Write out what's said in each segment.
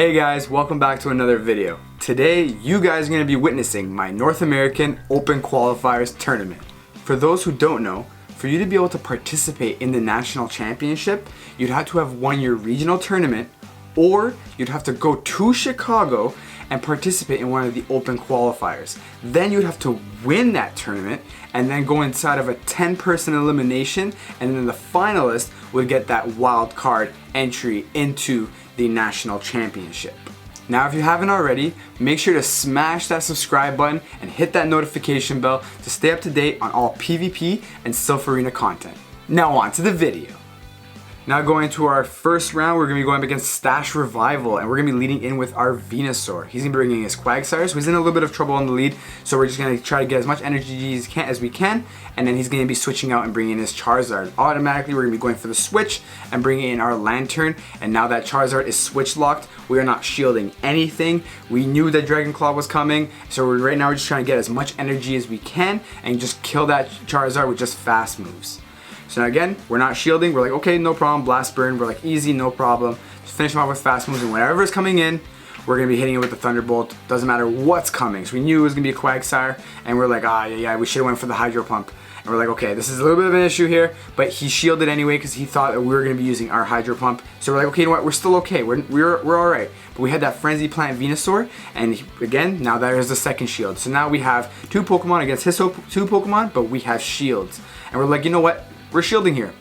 Hey guys, welcome back to another video. Today, you guys are going to be witnessing my North American Open Qualifiers Tournament. For those who don't know, for you to be able to participate in the national championship, you'd have to have won your regional tournament, or you'd have to go to Chicago and participate in one of the Open Qualifiers. Then you'd have to win that tournament and then go inside of a 10-person elimination, and then the finalist would get that wild card entry into the national championship. Now, if you haven't already, make sure to smash that subscribe button and hit that notification bell to stay up to date on all PvP and Silph Arena content. Now on to the video. Now going into our first round, we're going to be going up against Stash Revival, and we're going to be leading in with our Venusaur. He's going to be bringing his Quagsire, so he's in a little bit of trouble on the lead, so we're just going to try to get as much energy as we can, and then he's going to be switching out and bringing in his Charizard. Automatically, we're going to be going for the switch and bringing in our Lantern, and now that Charizard is switch locked, we are not shielding anything. We knew that Dragon Claw was coming, so right now we're just trying to get as much energy as we can and just kill that Charizard with just fast moves. So now again, we're not shielding. We're like, okay, no problem. Blast Burn. We're like, easy, no problem. Just finish him off with fast moves, and whatever is coming in, we're going to be hitting it with the Thunderbolt. Doesn't matter what's coming. So we knew it was going to be a Quagsire, and we're like, yeah, we should have went for the Hydro Pump. And we're like, okay, this is a little bit of an issue here, but he shielded anyway because he thought that we were going to be using our Hydro Pump. So we're like, okay, you know what? We're still okay. We're all right. But we had that Frenzy Plant Venusaur, and again, now there's the second shield. So now we have two Pokemon against his two Pokemon, but we have shields. And we're like, you know what? We're shielding here.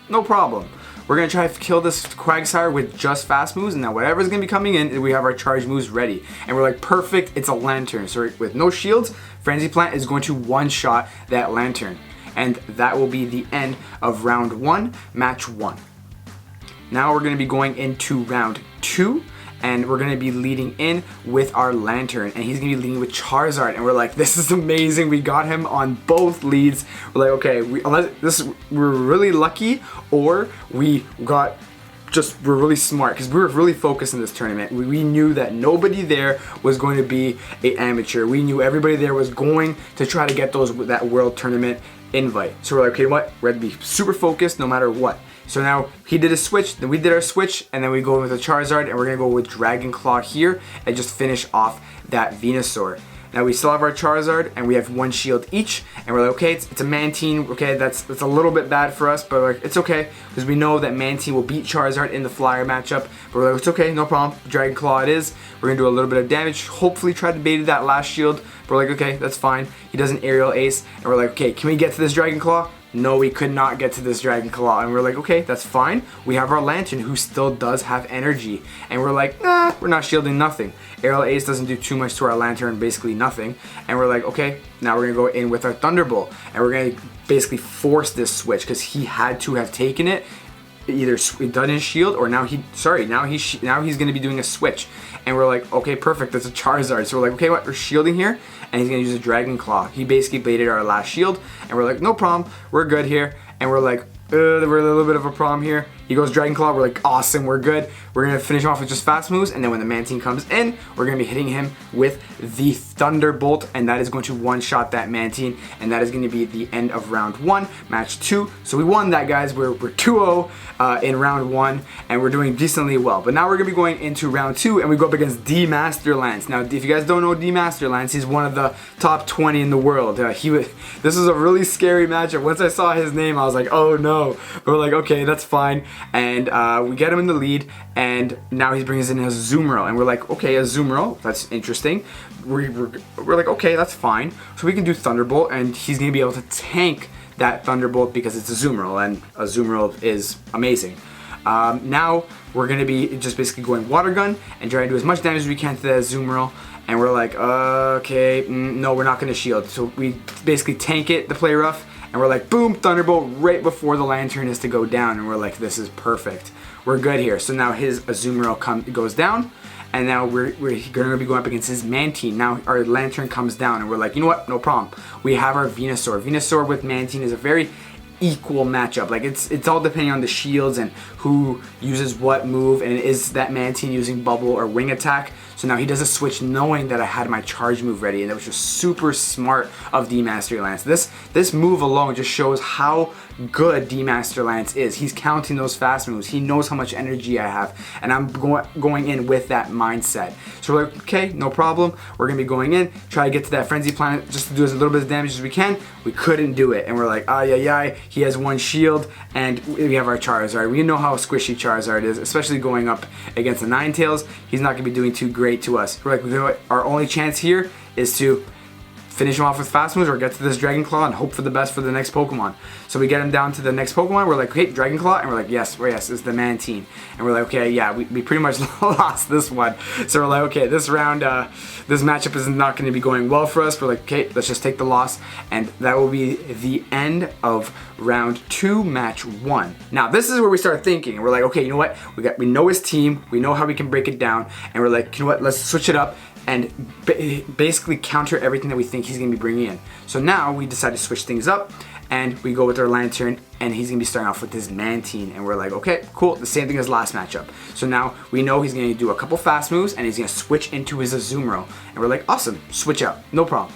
No problem. We're going to try to kill this Quagsire with just fast moves, and now whatever's going to be coming in, we have our charge moves ready. And we're like, perfect, it's a Lantern. So with no shields, Frenzy Plant is going to one-shot that Lantern. And that will be the end of round 1, match 1. Now we're going to be going into round 2. And we're going to be leading in with our Lantern, and he's going to be leading with Charizard, and we're like, this is amazing. We got him on both leads. We're like, okay, we're really lucky, or we're really smart, because we were really focused in this tournament. We knew that nobody there was going to be an amateur. We knew everybody there was going to try to get that world tournament invite. So we're like, okay, what? We're going to be super focused no matter what. So now he did a switch, then we did our switch, and then we go with a Charizard, and we're going to go with Dragon Claw here and just finish off that Venusaur. Now we still have our Charizard, and we have one shield each, and we're like, okay, it's a Mantine. Okay, that's a little bit bad for us, but like, it's okay, because we know that Mantine will beat Charizard in the Flyer matchup. But we're like, it's okay, no problem. Dragon Claw it is. We're going to do a little bit of damage, hopefully try to bait that last shield. But we're like, okay, that's fine. He does an Aerial Ace, and we're like, okay, can we get to this Dragon Claw? No, we could not get to this Dragon Claw, and we're like, okay, that's fine. We have our Lantern, who still does have energy, and we're like, nah, we're not shielding nothing. Aerial Ace doesn't do too much to our Lantern, basically nothing, and we're like, okay, now we're gonna go in with our Thunderbolt, and we're gonna basically force this switch, because he had to have taken it, either done his shield, or now he's gonna be doing a switch, and we're like, okay, perfect, that's a Charizard. So we're like, okay, what, we're shielding here, and he's gonna use a Dragon Claw. He basically baited our last shield, and we're like, no problem, we're good here, and we're like, we're a little bit of a problem here. He goes Dragon Claw, we're like, awesome, we're good. We're gonna finish him off with just fast moves, and then when the Mantine comes in, we're gonna be hitting him with the Thunderbolt, and that is going to one-shot that Mantine, and that is gonna be the end of round 1, match 2. So we won that, guys. We're 2-0 in round 1, and we're doing decently well. But now we're gonna be going into round 2, and we go up against D Masterlands. Now, if you guys don't know D Masterlands, he's one of the top 20 in the world. This was a really scary matchup. Once I saw his name, I was like, oh no. But we're like, okay, that's fine. And we get him in the lead, and now he's bringing us in a Azumarill, and we're like, okay, a Azumarill, that's interesting. We're like, okay, that's fine. So we can do Thunderbolt, and he's gonna be able to tank that Thunderbolt because it's a Azumarill, and a Azumarill is amazing. Now we're gonna be just basically going Water Gun and trying to do as much damage as we can to that Azumarill. And we're like, okay, no, we're not gonna shield. So we basically tank it, the play rough, and we're like, boom, Thunderbolt right before the Lantern is to go down, and we're like, this is perfect. We're good here. So now his Azumarill goes down, and now we're gonna be going up against his Mantine. Now our Lantern comes down, and we're like, you know what, no problem. We have our Venusaur. Venusaur with Mantine is a very equal matchup. Like it's all depending on the shields and who uses what move, and is that Mantine using Bubble or Wing Attack. So now he does a switch knowing that I had my charge move ready, and that was just super smart of D Master Lance. This move alone just shows how good D Master Lance is. He's counting those fast moves. He knows how much energy I have, and I'm going in with that mindset. So we're like, okay, no problem. We're gonna be going in, try to get to that Frenzy Plant just to do as little bit of damage as we can. We couldn't do it, and we're like, ay. He has one shield, and we have our Charizard. We know how squishy Charizard is, especially going up against the Ninetales. He's not gonna be doing too great to us. We're like, you know what? Our only chance here is to finish him off with fast moves or get to this Dragon Claw and hope for the best for the next Pokemon. So we get him down to the next Pokemon. We're like, okay, Dragon Claw, and we're like, yes, it's the Mantine. And we're like, okay, yeah, we pretty much lost this one. So we're like, okay, this round, this matchup is not going to be going well for us. We're like, okay, let's just take the loss, and that will be the end of round 2, match 1. Now this is where we start thinking. We're like, okay, you know what? We know his team. We know how we can break it down, and we're like, you know what? Let's switch it up and basically counter everything that we think he's going to be bringing in. So now we decide to switch things up, and we go with our Lantern, and he's going to be starting off with his Mantine, and we're like, okay, cool, the same thing as last matchup. So now we know he's going to do a couple fast moves, and he's going to switch into his Azumarill, and we're like, awesome, switch out, no problem,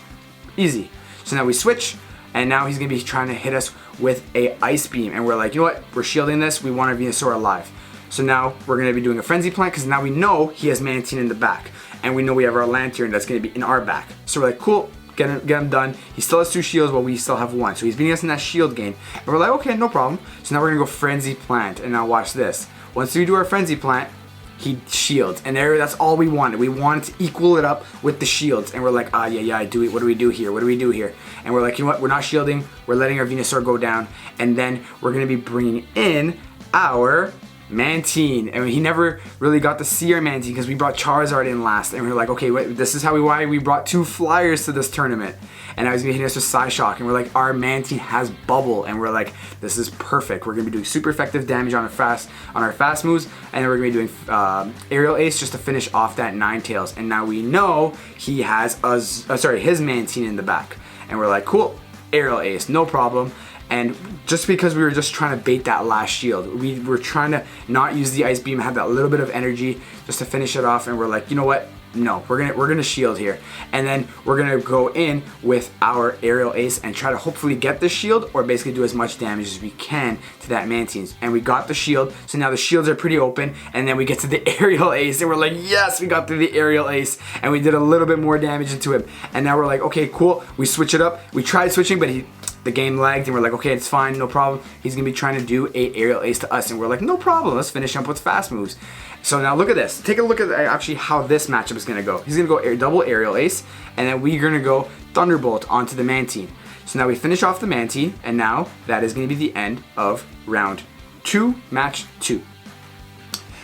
easy. So now we switch, and now he's going to be trying to hit us with a Ice Beam, and we're like, you know what, we're shielding this, we want our Venusaur alive. So now we're going to be doing a Frenzy Plant, because now we know he has Mantine in the back. And we know we have our Lantern that's going to be in our back. So we're like, cool, get him done. He still has 2 shields, but we still have 1. So he's beating us in that shield gain. And we're like, okay, no problem. So now we're going to go Frenzy Plant. And now watch this. Once we do our Frenzy Plant, he shields. And that's all we wanted. We wanted to equal it up with the shields. And we're like, what do we do here? What do we do here? And we're like, you know what? We're not shielding. We're letting our Venusaur go down. And then we're going to be bringing in our Mantine, and he never really got to see our Mantine because we brought Charizard in last, and we were like, okay, wait, this is why we brought 2 flyers to this tournament. And I was gonna hit us with Psyshock, and we're like, our Mantine has Bubble, and we're like, this is perfect. We're gonna be doing super effective damage on our fast moves, and then we're gonna be doing Aerial Ace just to finish off that Ninetales. And now we know he has his Mantine in the back, and we're like, cool, Aerial Ace, no problem. And just because we were just trying to bait that last shield, we were trying to not use the Ice Beam, have that little bit of energy just to finish it off, and we're like, you know what? No, we're gonna shield here, and then we're gonna go in with our Aerial Ace and try to hopefully get the shield, or basically do as much damage as we can to that Mantine. And we got the shield, so now the shields are pretty open, and then we get to the Aerial Ace, and we're like, yes, we got through the Aerial Ace, and we did a little bit more damage into him. And now we're like, okay, cool, we switch it up. We tried switching, but the game lagged, and we're like, okay, it's fine, no problem. He's gonna be trying to do a Aerial Ace to us, and we're like, no problem, let's finish up with fast moves. So now look at this. Take a look at actually how this matchup is gonna go. He's gonna go double Aerial Ace, and then we're gonna go Thunderbolt onto the Mantine. So now we finish off the Mantine, and now that is gonna be the end of round 2, match 2.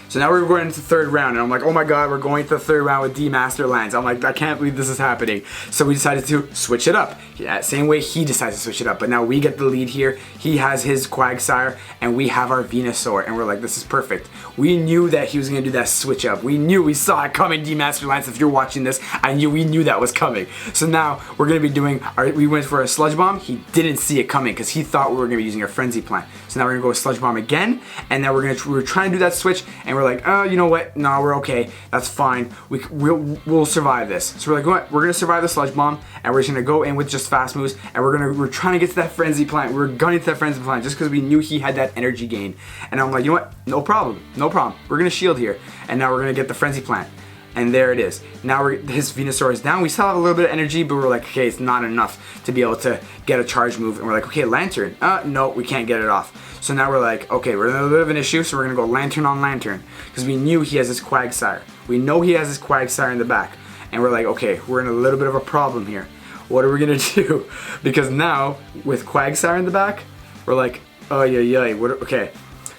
So now we're going into the 3rd round, and I'm like, oh my god, we're going to the 3rd round with D Master Lance. I'm like, I can't believe this is happening. So we decided to switch it up. Yeah, same way he decides to switch it up, but now we get the lead here. He has his Quagsire, and we have our Venusaur, and we're like, this is perfect. We knew that he was going to do that switch up. We saw it coming, D Master Lance. If you're watching this, we knew that was coming. So now we're going to be doing, we went for a Sludge Bomb. He didn't see it coming because he thought we were going to be using our Frenzy Plant. So now we're going to go with Sludge Bomb again, and now we're trying to do that switch, and we're like, you know what? No, we're okay. That's fine. We'll survive this. So we're like, what? We're gonna survive the Sludge Bomb, and we're just gonna go in with just fast moves, and we're trying to get to that Frenzy Plant. We're gunning to that Frenzy Plant just because we knew he had that energy gain. And I'm like, you know what? No problem. No problem. We're gonna shield here, and now we're gonna get the Frenzy Plant. And there it is. Now his Venusaur is down. We still have a little bit of energy, but we're like, okay, it's not enough to be able to get a charge move. And we're like, okay, Lantern. No, we can't get it off. So now we're like, okay, we're in a little bit of an issue, so we're gonna go Lantern on Lantern. Because we knew he has his Quagsire. We know he has his Quagsire in the back. And we're like, okay, we're in a little bit of a problem here. What are we gonna do? Because now, with Quagsire in the back, we're like, oh yeah, okay.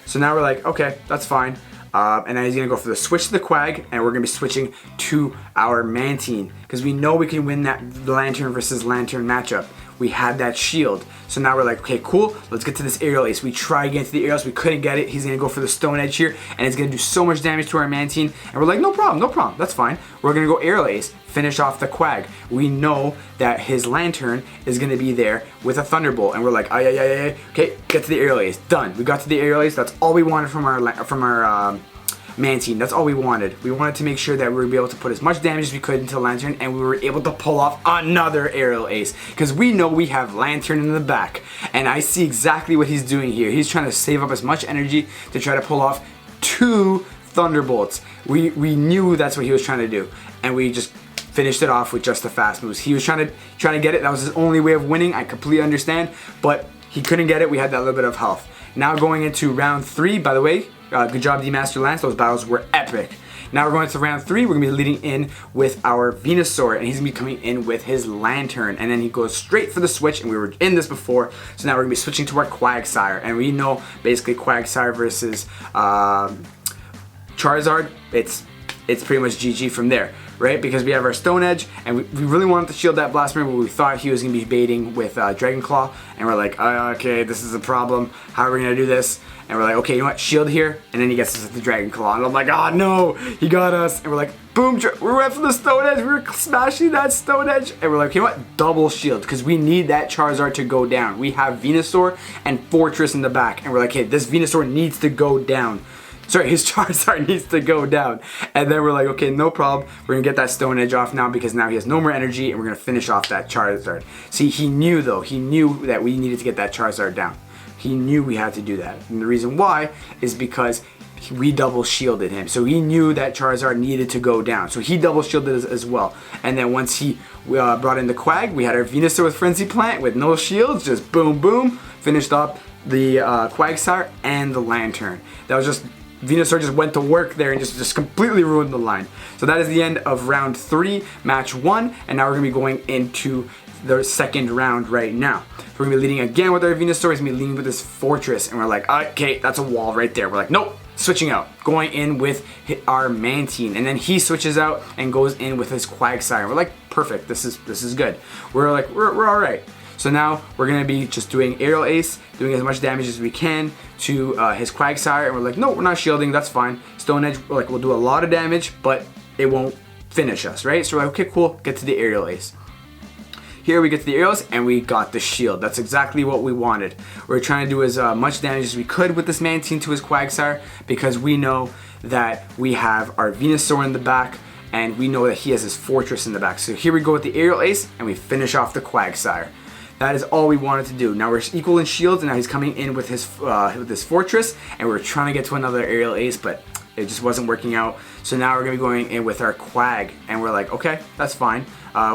So now we're like, okay, that's fine. And then he's gonna go for the switch to the Quag, and we're gonna be switching to our Mantine because we know we can win that Lantern versus Lantern matchup. We had that shield, so now we're like, okay, cool. Let's get to this Aerial Ace. We tried getting to the Aerial Ace, we couldn't get it. He's gonna go for the Stone Edge here, and it's gonna do so much damage to our Mantine. And we're like, no problem, that's fine. We're gonna go Aerial Ace, finish off the Quag. We know that his Lantern is gonna be there with a Thunderbolt, and we're like, okay, get to the Aerial Ace. Done. We got to the Aerial Ace. That's all we wanted from our Mantine. That's all we wanted. We wanted to make sure that we were able to put as much damage as we could into Lantern, and we were able to pull off another aerial ace. Because we know we have Lantern in the back. And I see exactly what he's doing here. He's trying to save up as much energy to try to pull off 2 Thunderbolts. We knew that's what he was trying to do. And we just finished it off with just the fast moves. He was trying to get it. That was his only way of winning. I completely understand. But he couldn't get it. We had that little bit of health. Now going into round 3, by the way, good job, D-Master Lance. Those battles were epic. Now we're going to round 3. We're going to be leading in with our Venusaur, and he's going to be coming in with his Lantern. And then he goes straight for the switch, and we were in this before. So now we're going to be switching to our Quagsire. And we know basically Quagsire versus Charizard, it's pretty much GG from there, right? Because we have our Stone Edge, and we really wanted to shield that Blastman, but we thought he was going to be baiting with Dragon Claw, and we're like, okay, this is a problem. How are we going to do this? And we're like, okay, you know what? Shield here, and then he gets us with the Dragon Claw, and I'm like, oh no, he got us. And we're like, boom, we went for the Stone Edge, we were smashing that Stone Edge, and we're like, you know what? Double shield, because we need that Charizard to go down. We have Venusaur and Fortress in the back, and we're like, hey, this Venusaur needs to go down. Sorry, his Charizard needs to go down. And then we're like, okay, no problem. We're going to get that Stone Edge off now because now he has no more energy, and we're going to finish off that Charizard. See, he knew though. He knew that we needed to get that Charizard down. He knew we had to do that. And the reason why is because we double shielded him. So he knew that Charizard needed to go down. So he double shielded as well. And then once he brought in the Quag, we had our Venusaur with Frenzy Plant with no shields. Just boom, boom. Finished up the Quagsire and the Lantern. That was just... Venusaur just went to work there and just completely ruined the line. So that is the end of round 3, match 1, and now we're going to be going into the second round right now. We're going to be leading again with our Venusaur. He's going to be leading with this Fortress, and we're like, okay, that's a wall right there. We're like, nope, switching out, going in with our Mantine, and then he switches out and goes in with his Quagsire. We're like, perfect, this is good. We're like, we're all right. So now we're going to be just doing Aerial Ace, doing as much damage as we can to his Quagsire, and we're like, no, we're not shielding, that's fine. Stone Edge, like, we'll do a lot of damage, but it won't finish us, right? So we're like, okay, cool, get to the Aerial Ace. Here we get to the Aerial Ace, and we got the shield. That's exactly what we wanted. We're trying to do as much damage as we could with this Mantine to his Quagsire, because we know that we have our Venusaur in the back, and we know that he has his Fortress in the back. So here we go with the Aerial Ace, and we finish off the Quagsire. That is all we wanted to do. Now we're equal in shields, and now he's coming in with his Fortress, and we're trying to get to another Aerial Ace, but it just wasn't working out. So now we're going to be going in with our Quag, and we're like, okay, that's fine.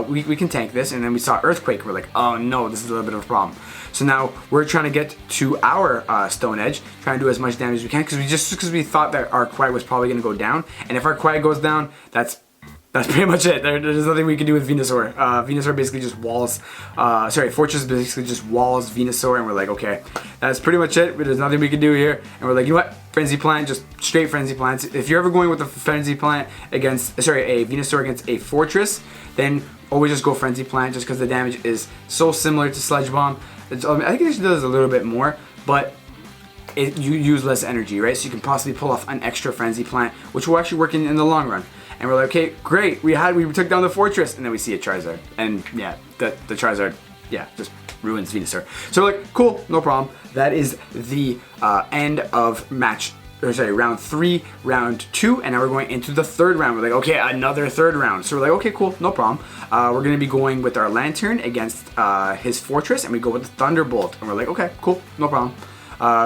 We can tank this. And then we saw Earthquake. We're like, oh no, this is a little bit of a problem. So now we're trying to get to our Stone Edge, trying to do as much damage as we can, because we thought that our Quag was probably going to go down. And if our Quag goes down, that's pretty much it. There's nothing we can do with Venusaur. Venusaur basically just walls, Fortress basically just walls Venusaur, and we're like, okay, that's pretty much it. There's nothing we can do here. And we're like, you know what? Frenzy Plant, just straight Frenzy Plants. If you're ever going with a Frenzy Plant against, a Venusaur against a Fortress, then always just go Frenzy Plant, just because the damage is so similar to Sludge Bomb. I think it actually does a little bit more, but you use less energy, right? So you can possibly pull off an extra Frenzy Plant, which will actually work in the long run. And we're like, okay, great, we took down the Fortress, and then we see a Charizard. And yeah, the Charizard, yeah, just ruins Venusaur. So we're like, cool, no problem. That is the end of round 3, round 2, and now we're going into the third round. We're like, okay, another third round. So we're like, okay, cool, no problem. We're gonna be going with our Lantern against his Fortress, and we go with the Thunderbolt. And we're like, okay, cool, no problem.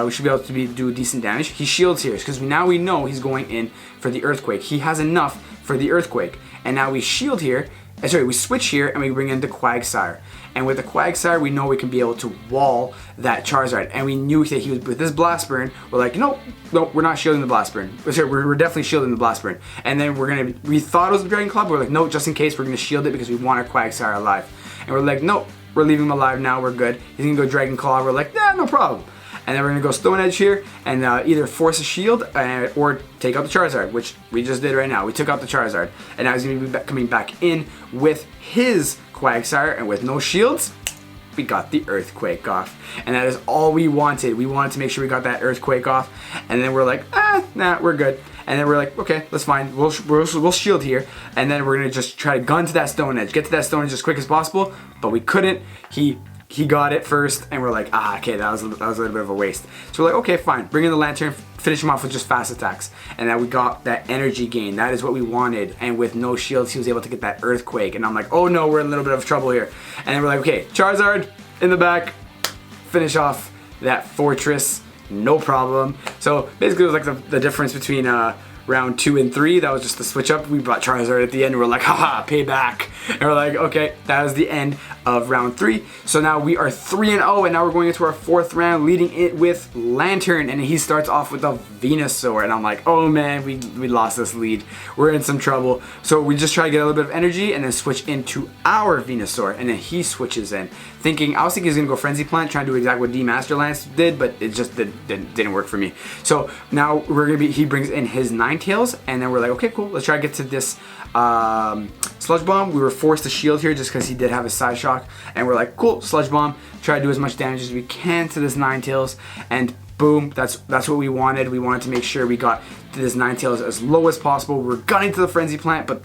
We should be able to do decent damage. He shields here, because now we know he's going in for the Earthquake. He has enough for the Earthquake. And now we shield here, we switch here, and we bring in the Quagsire. And with the Quagsire, we know we can be able to wall that Charizard. And we knew that he was, with this Blast Burn, we're like, nope, we're not shielding the Blast Burn. We're definitely shielding the Blast Burn. And then we thought it was the Dragon Claw, but we're like, no, just in case, we're gonna shield it because we want our Quagsire alive. And we're like, nope, we're leaving him alive now, we're good. He's gonna go Dragon Claw, we're like, nah, no problem. And then we're going to go Stone Edge here and either force a shield or take out the Charizard, which we just did right now. We took out the Charizard. And now he's going to be coming back in with his Quagsire, and with no shields, we got the Earthquake off. And that is all we wanted. We wanted to make sure we got that Earthquake off. And then we're like, nah, we're good. And then we're like, okay, that's fine. We'll shield here. And then we're going to just try to gun to that Stone Edge. Get to that Stone Edge as quick as possible. But we couldn't. He he got it first, and we're like, okay, that was a little bit of a waste. So we're like, okay, fine, bring in the lantern, finish him off with just fast attacks. And then we got that energy gain. That is what we wanted. And with no shields, he was able to get that earthquake. And I'm like, oh no, we're in a little bit of trouble here. And then we're like, okay, Charizard in the back, finish off that fortress, no problem. So basically it was like the difference between round 2 and 3. That was just the switch up. We brought Charizard at the end. We're like, haha, payback. And we're like, okay, that was the end of round 3. So now we are 3-0, and now we're going into our 4th round, leading it with Lantern, and he starts off with a Venusaur, and I'm like, oh man, we lost this lead. We're in some trouble. So we just try to get a little bit of energy and then switch into our Venusaur, and then he switches in. I was thinking he was gonna go Frenzy Plant, trying to do exactly what D Master Lance did, but it just didn't work for me. So now he brings in his Ninetales, and then we're like, okay, cool, let's try to get to this Sludge Bomb. We were forced to shield here just because he did have a Side Shock, and we're like, cool, Sludge Bomb, try to do as much damage as we can to this Ninetales, and boom, that's what we wanted. We wanted to make sure we got to this Ninetales as low as possible. We're gunning to the Frenzy Plant, but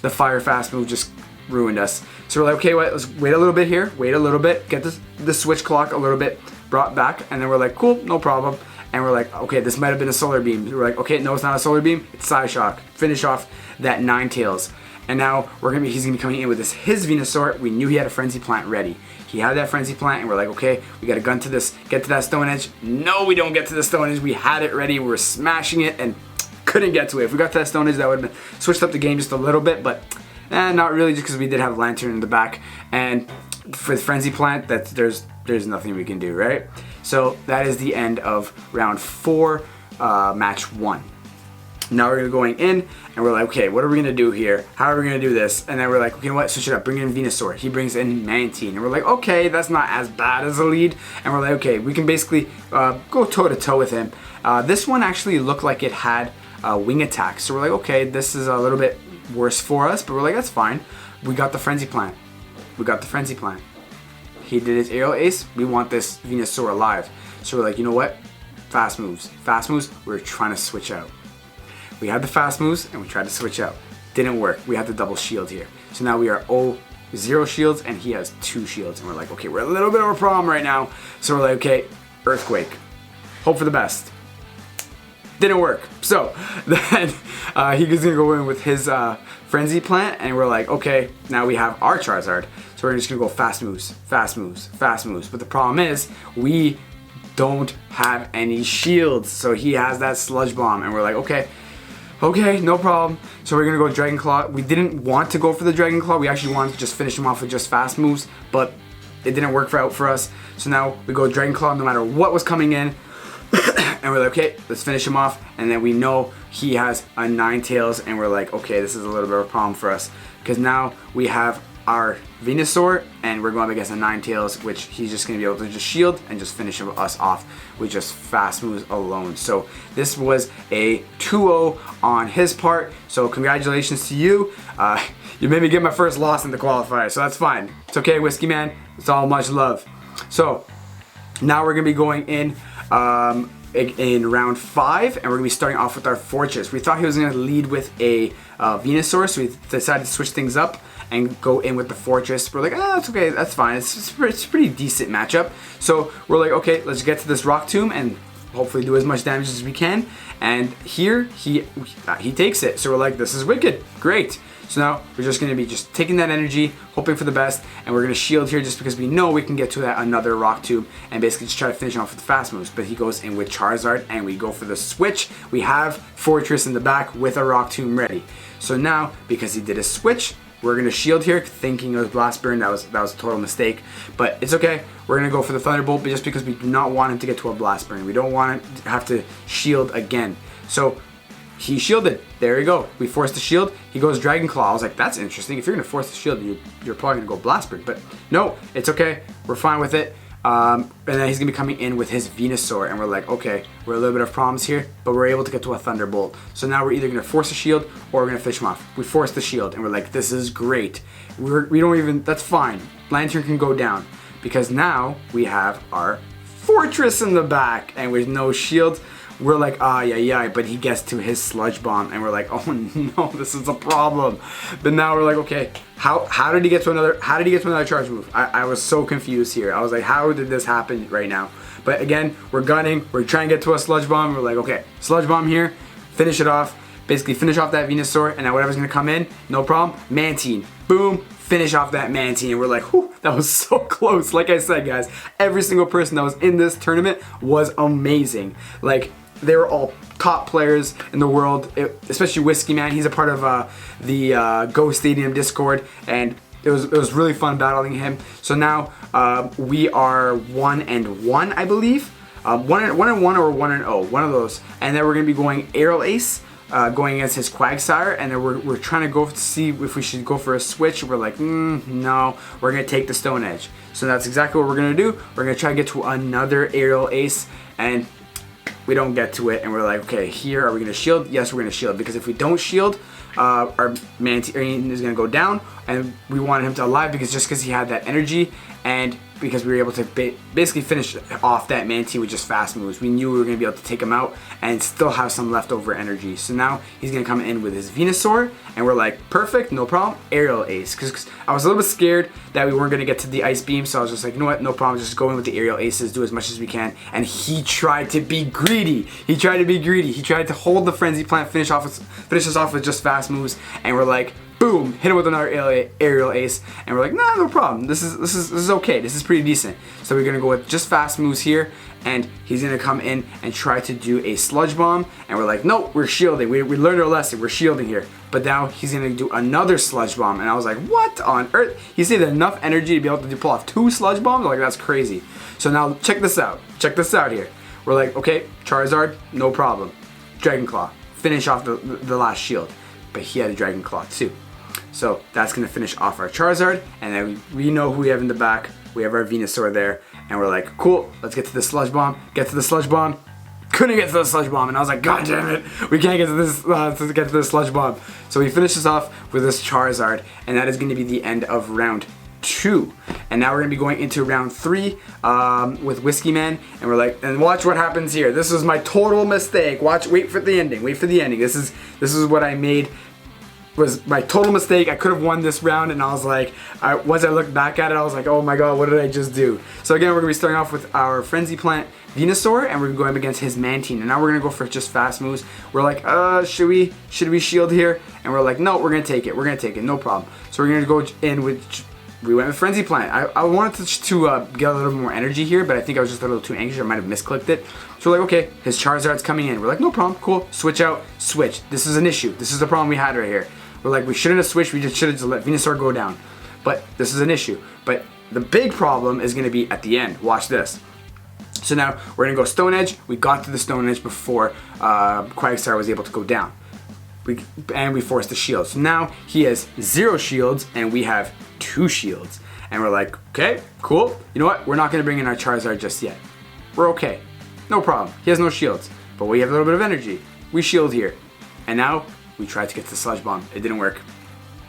the Fire Fast move just ruined us. So we're like, okay, let's wait a little bit here, wait a little bit, get the switch clock a little bit brought back, and then we're like, cool, no problem. And we're like, okay, this might have been a Solar Beam. We're like, okay, no, it's not a Solar Beam, it's Side Shock. Finish off that Ninetales. And now he's gonna be coming in with his Venusaur. We knew he had a Frenzy Plant ready. He had that Frenzy Plant, and we're like, okay, we got a gun to this, get to that Stone Edge. No, we don't get to the Stone Edge. We had it ready, we were smashing it, and couldn't get to it. If we got to that Stone Edge, that would have been switched up the game just a little bit, but not really, just because we did have Lantern in the back. And for the Frenzy Plant, there's nothing we can do, right? So that is the end of round 4, match 1. Now we're going in, and we're like, okay, what are we gonna do here? How are we gonna do this? And then we're like, okay, you know what? Switch it up. Bring in Venusaur. He brings in Mantine, and we're like, okay, that's not as bad as a lead. And we're like, okay, we can basically go toe to toe with him. This one actually looked like it had wing attack, so we're like, okay, this is a little bit worse for us, but we're like, that's fine. We got the Frenzy Plant. He did his Aerial Ace. We want this Venusaur alive. So we're like, you know what? Fast moves. We're trying to switch out. We had the fast moves, and we tried to switch out. Didn't work. We had the double shield here. So now we are 0 shields, and he has 2 shields. And we're like, okay, we're a little bit of a problem right now. So we're like, okay, Earthquake. Hope for the best. Didn't work. So then he's gonna go in with his Frenzy Plant, and we're like, okay, now we have our Charizard. So we're just gonna go fast moves. But the problem is, we don't have any shields. So he has that Sludge Bomb, and we're like, okay, no problem. So we're gonna go Dragon Claw. We didn't want to go for the Dragon Claw. We actually wanted to just finish him off with just fast moves, but it didn't work out for us. So now we go Dragon Claw no matter what was coming in. And we're like, okay, let's finish him off. And then we know he has a Ninetales, and we're like, okay, this is a little bit of a problem for us, because now we have our Venusaur, and we're going up against a Ninetales, which he's just going to be able to just shield and just finish us off with just fast moves alone. So this was a 2-0 on his part. So congratulations to you. You made me get my first loss in the qualifier, so that's fine. It's okay, Whiskey Man. It's all much love. So now we're going to be going in round 5, and we're going to be starting off with our Fortress. We thought he was going to lead with a Venusaur, so we decided to switch things up and go in with the Fortress. We're like, it's okay, that's fine. It's a pretty decent matchup. So we're like, okay, let's get to this Rock Tomb and hopefully do as much damage as we can. And here, he takes it. So we're like, this is wicked, great. So now we're just going to be just taking that energy, hoping for the best, and we're going to shield here just because we know we can get to that another Rock Tomb and basically just try to finish off with the fast moves. But he goes in with Charizard, and we go for the switch. We have Fortress in the back with a Rock Tomb ready. So now, because he did a switch, we're going to shield here, thinking it was Blast Burn. That was a total mistake, but it's okay. We're going to go for the Thunderbolt, but just because we do not want him to get to a Blast Burn. We don't want him to have to shield again. So he shielded. There you go. We forced the shield. He goes Dragon Claw. I was like, that's interesting. If you're going to force the shield, you're probably going to go Blast Burn. But no, it's okay. We're fine with it. And then he's going to be coming in with his Venusaur. And we're like, okay, we're a little bit of problems here, but we're able to get to a Thunderbolt. So now we're either going to force a shield or we're going to finish him off. We forced the shield, and we're like, this is great. We don't even, that's fine. Lantern can go down, because now we have our Fortress in the back, and with no shield, we're like, ah, yeah, but he gets to his sludge bomb, and we're like, oh no, this is a problem. But now we're like, okay, how did he get to another charge move? I was so confused here. I was like, how did this happen right now? But again, we're gunning, we're trying to get to a sludge bomb. We're like, okay, sludge bomb here, finish it off, basically finish off that Venusaur, and now whatever's gonna come in, no problem, Mantine, boom, finish off that Mantine. And we're like, whew, that was so close. Like I said, guys, every single person that was in this tournament was amazing. Like, they were all top players in the world, especially Whiskey Man. He's a part of the Go Stadium Discord, and it was really fun battling him. So now we are 1-1, I believe. 1-1 or 1-0, one of those. And then we're gonna be going Aerial Ace, going against his Quagsire, and then we're trying to go to see if we should go for a switch. We're like, no, we're gonna take the Stone Edge. So that's exactly what we're gonna do. We're gonna try to get to another Aerial Ace, and we don't get to it, and we're like, okay, here, are we gonna shield? Yes, we're gonna shield, because if we don't shield, our Mantine is gonna go down, and we wanted him to alive because he had that energy, and because we were able to basically finish off that Mantine with just fast moves. We knew we were going to be able to take him out and still have some leftover energy. So now he's going to come in with his Venusaur, and we're like, perfect, no problem, Aerial Ace. Because I was a little bit scared that we weren't going to get to the Ice Beam, so I was just like, you know what, no problem, just go in with the Aerial Aces, do as much as we can. And he tried to be greedy. He tried to hold the Frenzy Plant, finish us off with just fast moves, and we're like, boom, hit him with another Aerial Ace, and we're like, nah, no problem. This is okay. This is pretty decent. So we're gonna go with just fast moves here, and he's gonna come in and try to do a Sludge Bomb, and we're like, nope, we're shielding. We learned our lesson. We're shielding here. But now he's gonna do another Sludge Bomb, and I was like, what on earth? He saved enough energy to be able to pull off 2 Sludge Bombs? Like, that's crazy. So now check this out. Check this out here. We're like, okay, Charizard, no problem. Dragon Claw, finish off the last shield. But he had a Dragon Claw too. So that's going to finish off our Charizard, and then we know who we have in the back. We have our Venusaur there, and we're like, cool, let's get to the Sludge Bomb. Get to the Sludge Bomb. Couldn't get to the Sludge Bomb, and I was like, god damn it, we can't get to this Sludge Bomb. So we finish this off with this Charizard, and that is going to be the end of round 2. And now we're going to be going into round 3 with Whiskey Man, and we're like, and watch what happens here. This was my total mistake. Wait for the ending. Wait for the ending. This is what I made. Was my total mistake. I could have won this round, and I was like, once I looked back at it, I was like, oh my god, what did I just do? So again, we're gonna be starting off with our Frenzy Plant Venusaur, and we're going up against his Mantine, and now we're gonna go for just fast moves. We're like, should we shield here? And we're like, no, we're gonna take it, no problem. So we're gonna go in with, we went with Frenzy Plant. I wanted to get a little more energy here, but I think I was just a little too anxious. I might have misclicked it. So we're like, okay, his Charizard's coming in. We're like, no problem, cool, switch out, switch. This is an issue. This is the problem we had right here. We're like, we shouldn't have switched, we just should have just let Venusaur go down. But this is an issue. But the big problem is going to be at the end. Watch this. So now we're going to go Stone Edge. We got to the Stone Edge before Quagsire was able to go down. We forced the shield. So now he has 0 shields and we have 2 shields. And we're like, okay, cool. You know what? We're not going to bring in our Charizard just yet. We're okay. No problem. He has no shields. But we have a little bit of energy. We shield here. And now we tried to get to the Sludge Bomb. It didn't work.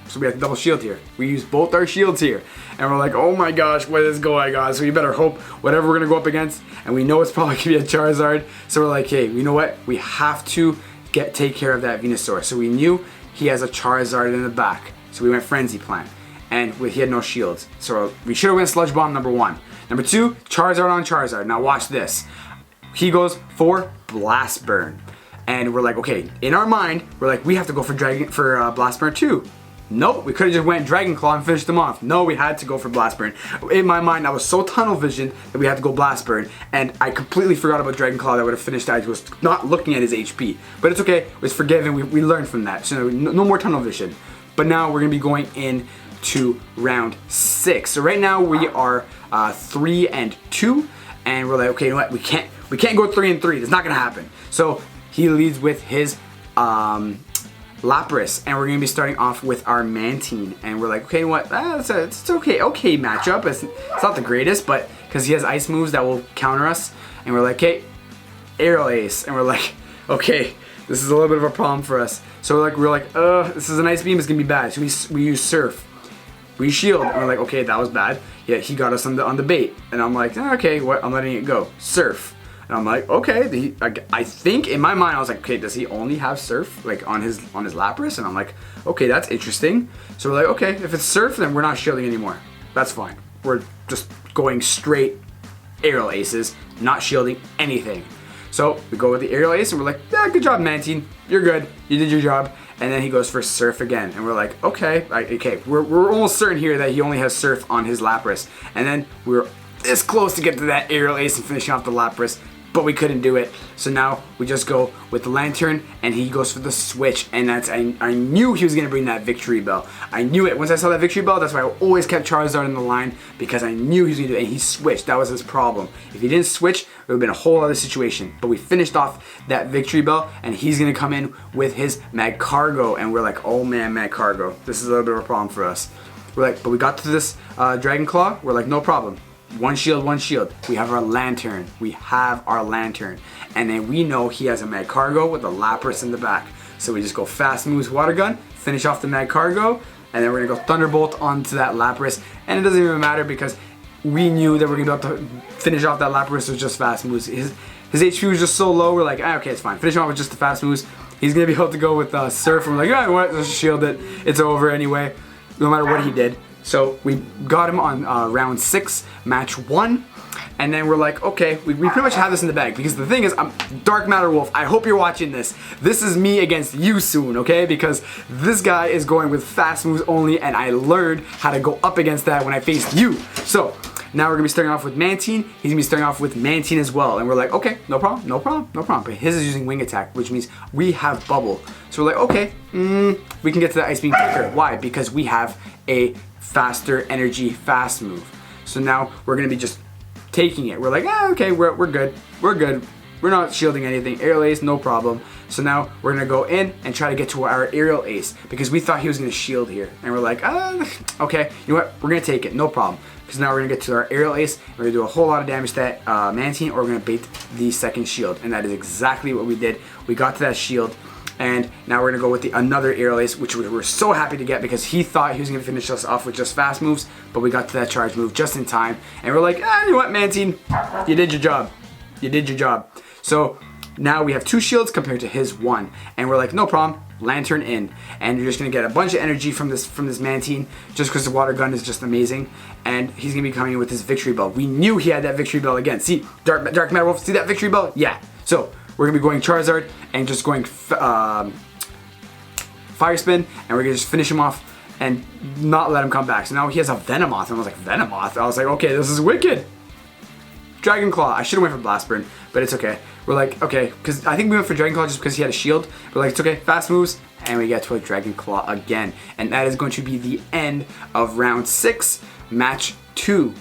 So we have to double shield here. We used both our shields here. And we're like, oh my gosh, what is going on? So we better hope whatever we're going to go up against, and we know it's probably going to be a Charizard. So we're like, hey, you know what? We have to take care of that Venusaur. So we knew he has a Charizard in the back. So we went Frenzy Plant. And he had no shields. So we should have went Sludge Bomb number 1. Number 2, Charizard on Charizard. Now watch this. He goes for Blast Burn. And we're like, okay, in our mind, we're like, we have to go for Blast Burn too. Nope, we could have just went Dragon Claw and finished them off. No, we had to go for Blast Burn. In my mind, I was so tunnel visioned that we had to go Blast Burn, and I completely forgot about Dragon Claw that would have finished. I was not looking at his HP. But it's okay, it was forgiven, we learned from that. So no more tunnel vision. But now we're gonna be going into round 6. So right now we are 3-2, and we're like, okay, you know what, we can't go 3-3, it's not gonna happen. So he leads with his Lapras, and we're going to be starting off with our Mantine, and we're like, okay, what? It's okay matchup. It's not the greatest, but because he has ice moves that will counter us, and we're like, okay, Aerial Ace, and we're like, okay, this is a little bit of a problem for us. So we're like, this is an Ice Beam, it's going to be bad. So we use Surf. We shield, and we're like, okay, that was bad. Yeah, he got us on the bait, and I'm like, okay, what? I'm letting it go. Surf. And I'm like, okay. I think in my mind I was like, okay, does he only have Surf like on his Lapras? And I'm like, okay, that's interesting. So we're like, okay, if it's Surf, then we're not shielding anymore. That's fine. We're just going straight aerial aces, not shielding anything. So we go with the aerial ace and we're like, yeah, good job, Mantine. You're good. You did your job. And then he goes for Surf again. And we're like, okay, we're almost certain here that he only has Surf on his Lapras. And then we're this close to get to that aerial ace and finishing off the Lapras, but we couldn't do it. So now we just go with the Lantern and he goes for the switch. And that's, I knew he was going to bring that Victory Bell. I knew it. Once I saw that Victory Bell, that's why I always kept Charizard in the line, because I knew he was going to do it. And he switched. That was his problem. If he didn't switch, it would have been a whole other situation. But we finished off that Victory Bell and he's going to come in with his Magcargo. And we're like, oh man, Magcargo. This is a little bit of a problem for us. We're like, but we got to this Dragon Claw. We're like, no problem. One shield, one shield. We have our Lantern. We have our Lantern. And then we know he has a Magcargo with a Lapras in the back. So we just go fast moves, Water Gun, finish off the Magcargo, and then we're going to go Thunderbolt onto that Lapras. And it doesn't even matter because we knew that we're going to be able to finish off that Lapras with just fast moves. His HP was just so low, we're like, okay, it's fine. Finish him off with just the fast moves. He's going to be able to go with Surf. And we're like, yeah, what? Let's shield it. It's over anyway, no matter what he did. So we got him on round 6, match 1, and then we're like, okay, we pretty much have this in the bag, because the thing is, Dark Matter Wolf, I hope you're watching this. This is me against you soon, okay? Because this guy is going with fast moves only, and I learned how to go up against that when I faced you. So now we're gonna be starting off with Mantine. He's gonna be starting off with Mantine as well, and we're like, okay, no problem, no problem, no problem. But his is using Wing Attack, which means we have Bubble. So we're like, okay, we can get to that Ice Beam quicker. Why? Because we have a faster energy fast move. So now we're gonna be just taking it. We're like, okay, we're good. We're good. We're not shielding anything. Aerial Ace, no problem. So now we're gonna go in and try to get to our Aerial Ace, because we thought he was gonna shield here. And we're like, okay, you know what? We're gonna take it, no problem. Because now we're gonna get to our Aerial Ace. We're gonna do a whole lot of damage to that Mantine, or we're gonna bait the second shield. And that is exactly what we did. We got to that shield. And now we're gonna go with another Aerial Ace, which we were so happy to get, because he thought he was gonna finish us off with just fast moves, but we got to that charge move just in time. And we're like, you know what, Mantine, you did your job. You did your job. So now we have 2 shields compared to his 1. And we're like, no problem, Lantern in. And you're just gonna get a bunch of energy from this Mantine, just because the Water Gun is just amazing. And he's gonna be coming in with his Victory Bell. We knew he had that Victory Bell again. See, Dark Matter Wolf, see that Victory Bell? Yeah. So we're gonna be going Charizard and just going Fire Spin, and we're gonna just finish him off and not let him come back. So now he has a Venomoth, and I was like, Venomoth? I was like, okay, this is wicked. Dragon Claw. I should have went for Blast Burn, but it's okay. We're like, okay, because I think we went for Dragon Claw just because he had a shield. We're like, it's okay, fast moves, and we get to a Dragon Claw again. And that is going to be the end of round 6, match 2.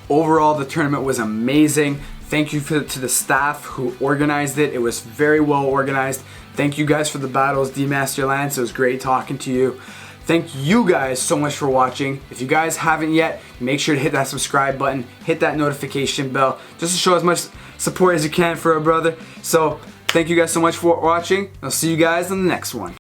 Overall, the tournament was amazing. Thank you to the staff who organized it. It was very well organized. Thank you guys for the battles, D-Master Lance. It was great talking to you. Thank you guys so much for watching. If you guys haven't yet, make sure to hit that subscribe button, hit that notification bell, just to show as much support as you can for a brother. So thank you guys so much for watching. I'll see you guys in the next one.